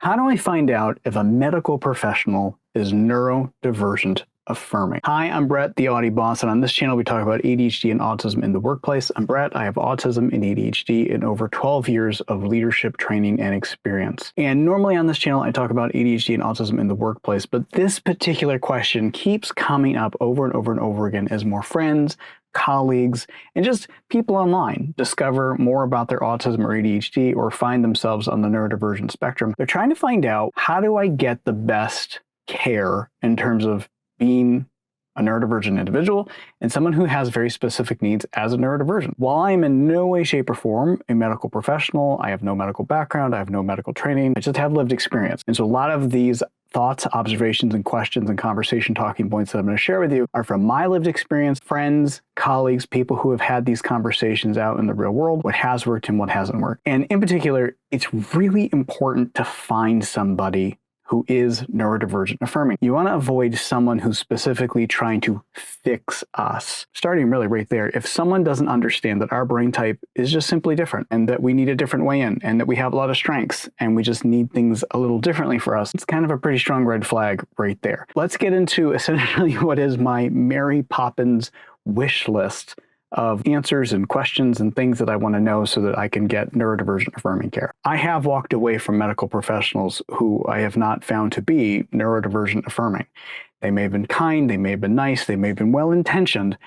How do I find out if a medical professional is neurodivergent affirming? Hi, I'm Brett, the Audi boss, and on this channel we talk about ADHD and autism in the workplace. I'm Brett. I have autism and ADHD in over 12 years of leadership training and experience. And normally on this channel I talk about ADHD and autism in the workplace, but this particular question keeps coming up over and over and over again as more friends, colleagues, and just people online discover more about their autism or ADHD or find themselves on the neurodivergent spectrum. They're trying to find out, how do I get the best care in terms of being a neurodivergent individual and someone who has very specific needs as a neurodivergent? While I am in no way, shape, or form a medical professional, I have no medical background, I have no medical training, I just have lived experience. And so a lot of these thoughts, observations, and questions and conversation talking points that I'm going to share with you are from my lived experience, friends, colleagues, people who have had these conversations out in the real world, what has worked and what hasn't worked. And in particular, it's really important to find somebody who is neurodivergent affirming. You want to avoid someone who's specifically trying to fix us. Starting really right there, if someone doesn't understand that our brain type is just simply different and that we need a different way in and that we have a lot of strengths and we just need things a little differently for us, it's kind of a pretty strong red flag right there. Let's get into essentially what is my Mary Poppins wish list of answers and questions and things that I want to know so that I can get neurodivergent affirming care. I have walked away from medical professionals who I have not found to be neurodivergent affirming. They may have been kind, they may have been nice, they may have been well-intentioned,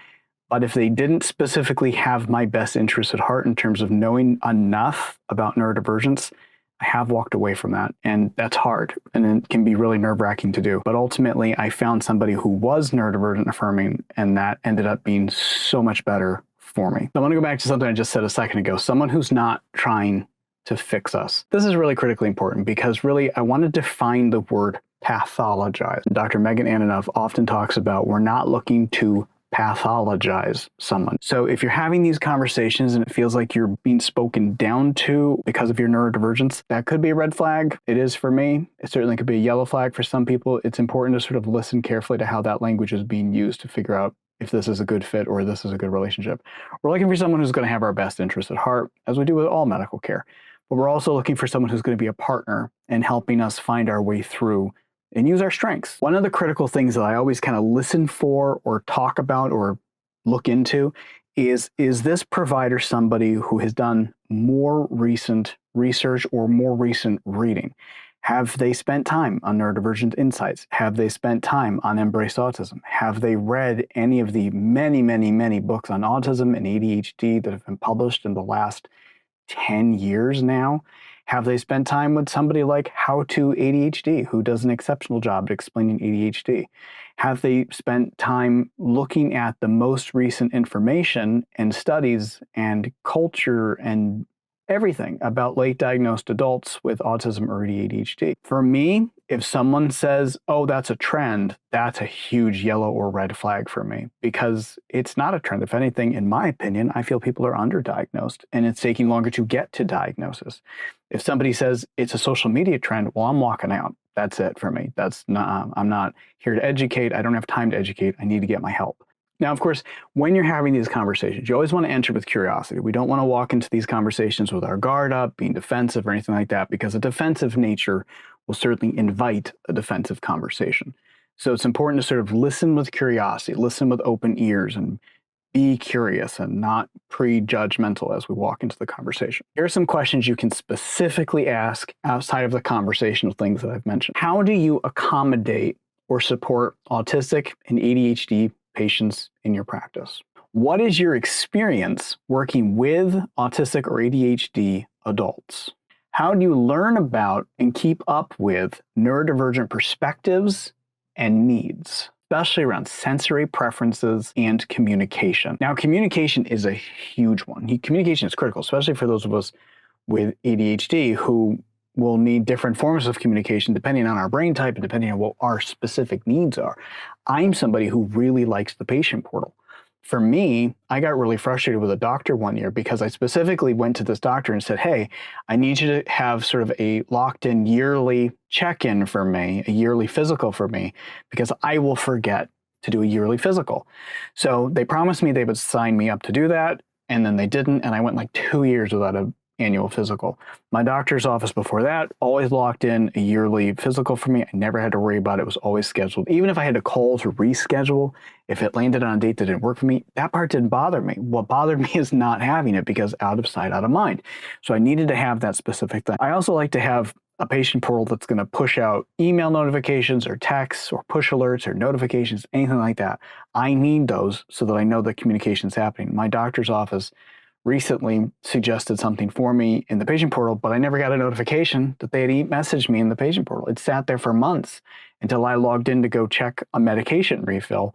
but if they didn't specifically have my best interests at heart in terms of knowing enough about neurodivergence, I have walked away from that, and that's hard, and it can be really nerve-wracking to do. But ultimately, I found somebody who was neurodivergent affirming, and that ended up being so much better for me. I want to go back to something I just said a second ago, someone who's not trying to fix us. This is really critically important because really I want to define the word pathologize. Dr. Megan Ananoff often talks about we're not looking to pathologize someone. So if you're having these conversations and it feels like you're being spoken down to because of your neurodivergence, that could be a red flag. It is for me. It certainly could be a yellow flag for some people. It's important to sort of listen carefully to how that language is being used to figure out if this is a good fit or this is a good relationship. We're looking for someone who's going to have our best interests at heart, as we do with all medical care. But we're also looking for someone who's going to be a partner in helping us find our way through and use our strengths. One of the critical things that I always kind of listen for or talk about or look into is this provider somebody who has done more recent research or more recent reading? Have they spent time on Neurodivergent Insights? Have they spent time on Embrace Autism? Have they read any of the many, many, many books on autism and ADHD that have been published in the last 10 years now? Have they spent time with somebody like How to ADHD, who does an exceptional job at explaining ADHD? Have they spent time looking at the most recent information and studies and culture and everything about late diagnosed adults with autism or ADHD? For me, if someone says, oh, that's a trend, that's a huge yellow or red flag for me, because it's not a trend. If anything, in my opinion, I feel people are underdiagnosed and it's taking longer to get to diagnosis. If somebody says it's a social media trend, well, I'm walking out. That's it for me. That's not, I'm not here to educate. I don't have time to educate. I need to get my help. Now, of course, when you're having these conversations, you always want to enter with curiosity. We don't want to walk into these conversations with our guard up, being defensive or anything like that, because a defensive nature will certainly invite a defensive conversation. So it's important to sort of listen with curiosity, listen with open ears, and be curious and not prejudgmental as we walk into the conversation. Here are some questions you can specifically ask outside of the conversational things that I've mentioned. How do you accommodate or support autistic and ADHD patients in your practice? What is your experience working with autistic or ADHD adults? How do you learn about and keep up with neurodivergent perspectives and needs, especially around sensory preferences and communication? Now, communication is a huge one. Communication is critical, especially for those of us with ADHD who will need different forms of communication depending on our brain type and depending on what our specific needs are. I'm somebody who really likes the patient portal. For me, I got really frustrated with a doctor one year because I specifically went to this doctor and said, hey, I need you to have sort of a locked-in yearly check-in for me, a yearly physical for me, because I will forget to do a yearly physical. So they promised me they would sign me up to do that, and then they didn't, and I went like 2 years without a annual physical. My doctor's office before that always locked in a yearly physical for me. I never had to worry about it. It was always scheduled. Even if I had to call to reschedule, if it landed on a date that didn't work for me, that part didn't bother me. What bothered me is not having it, because out of sight, out of mind. So I needed to have that specific thing. I also like to have a patient portal that's going to push out email notifications or texts or push alerts or notifications, anything like that. I need those so that I know the communication's happening. My doctor's office recently suggested something for me in the patient portal, but I never got a notification that they had messaged me in the patient portal. It sat there for months until I logged in to go check a medication refill.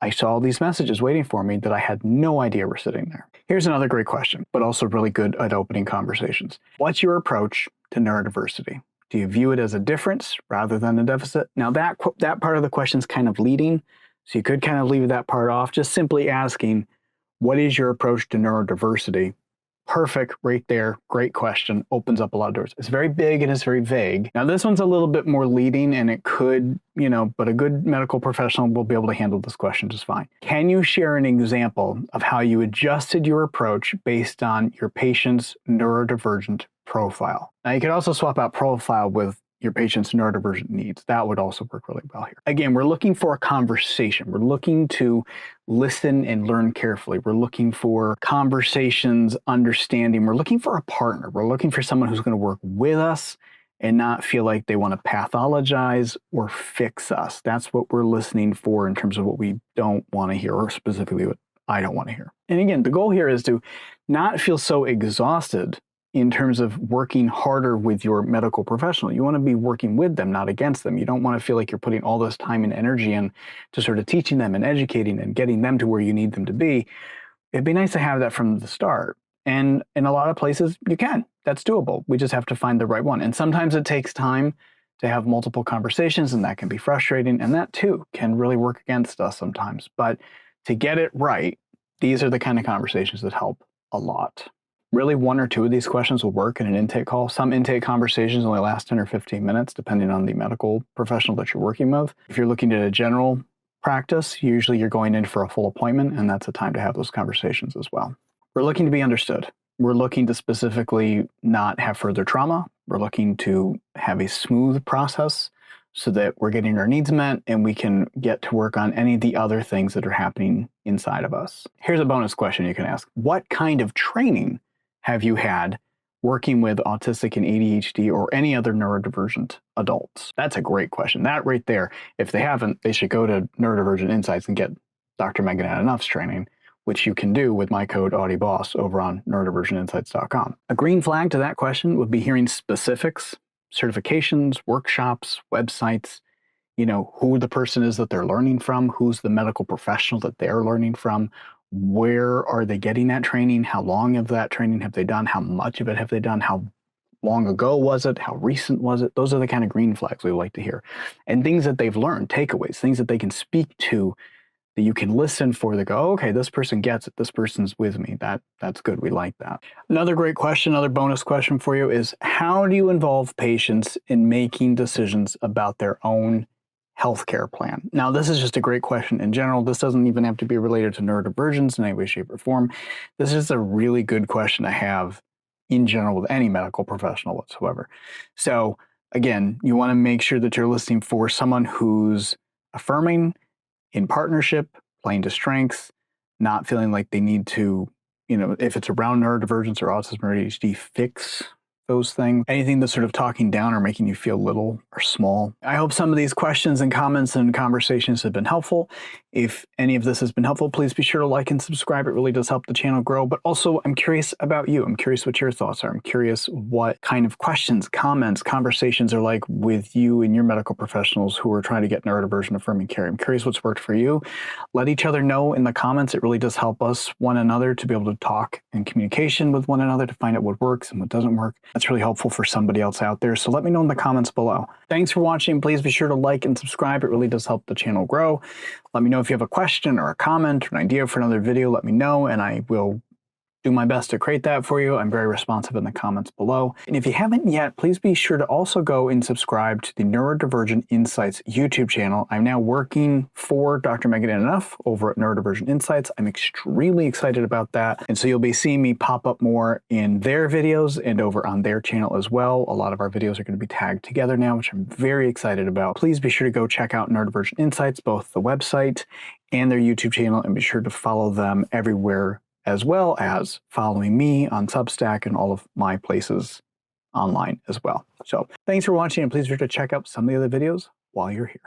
I saw these messages waiting for me that I had no idea were sitting there. Here's another great question, but also really good at opening conversations. What's your approach to neurodiversity? Do you view it as a difference rather than a deficit? Now that part of the question is kind of leading, so you could kind of leave that part off, just simply asking, what is your approach to neurodiversity? Perfect, right there, great question, opens up a lot of doors. It's very big and it's very vague. Now this one's a little bit more leading, and it could, but a good medical professional will be able to handle this question just fine. Can you share an example of how you adjusted your approach based on your patient's neurodivergent profile? Now you could also swap out profile with your patient's neurodivergent needs. That would also work really well here. Again, we're looking for a conversation. We're looking to listen and learn carefully. We're looking for conversations, understanding. We're looking for a partner. We're looking for someone who's going to work with us and not feel like they want to pathologize or fix us. That's what we're listening for in terms of what we don't want to hear, or specifically what I don't want to hear. And again, the goal here is to not feel so exhausted in terms of working harder with your medical professional. You want to be working with them, not against them. You don't want to feel like you're putting all this time and energy in to sort of teaching them and educating and getting them to where you need them to be. It'd be nice to have that from the start. And in a lot of places, you can. That's doable. We just have to find the right one. And sometimes it takes time to have multiple conversations, and that can be frustrating. And that too can really work against us sometimes. But to get it right, these are the kind of conversations that help a lot. Really, one or two of these questions will work in an intake call. Some intake conversations only last 10 or 15 minutes, depending on the medical professional that you're working with. If you're looking at a general practice, usually you're going in for a full appointment, and that's a time to have those conversations as well. We're looking to be understood. We're looking to specifically not have further trauma. We're looking to have a smooth process so that we're getting our needs met and we can get to work on any of the other things that are happening inside of us. Here's a bonus question you can ask. What kind of training have you had working with autistic and ADHD or any other neurodivergent adults? That's a great question. That right there, if they haven't, they should go to Neurodivergent Insights and get Dr. Megan Enoughn's training, which you can do with my code AuDBoss over on neurodivergentinsights.com. A green flag to that question would be hearing specifics, certifications, workshops, websites, who the person is that they're learning from, who's the medical professional that they're learning from, where are they getting that training, how long of that training have they done, how much of it have they done, how long ago was it, how recent was it? Those are the kind of green flags we like to hear. And things that they've learned, takeaways, things that they can speak to, that you can listen for, that go, oh, okay, this person gets it, this person's with me. That's good, we like that. Another great question, another bonus question for you is, how do you involve patients in making decisions about their own healthcare plan? Now, this is just a great question in general. This doesn't even have to be related to neurodivergence in any way, shape, or form. This is a really good question to have in general with any medical professional whatsoever. So again, you want to make sure that you're listening for someone who's affirming, in partnership, playing to strengths, not feeling like they need to, if it's around neurodivergence or autism or ADHD, fix those things. Anything that's sort of talking down or making you feel little or small. I hope some of these questions and comments and conversations have been helpful. If any of this has been helpful, please be sure to like and subscribe. It really does help the channel grow. But also, I'm curious about you. I'm curious what your thoughts are. I'm curious what kind of questions, comments, conversations are like with you and your medical professionals who are trying to get neurodivergent affirming care. I'm curious what's worked for you. Let each other know in the comments. It really does help us, one another, to be able to talk in communication with one another to find out what works and what doesn't work. That's really helpful for somebody else out there. So let me know in the comments below. Thanks for watching. Please be sure to like and subscribe. It really does help the channel grow. Let me know if you have a question or a comment or an idea for another video. Let me know, and I will do my best to create that for you. I'm very responsive in the comments below. And if you haven't yet, please be sure to also go and subscribe to the Neurodivergent Insights YouTube channel. I'm now working for Dr. Megan Enough over at Neurodivergent Insights. I'm extremely excited about that. And so you'll be seeing me pop up more in their videos and over on their channel as well. A lot of our videos are going to be tagged together now, which I'm very excited about. Please be sure to go check out Neurodivergent Insights, both the website and their YouTube channel, and be sure to follow them everywhere, as well as following me on Substack and all of my places online as well. So thanks for watching, and please be sure to check out some of the other videos while you're here.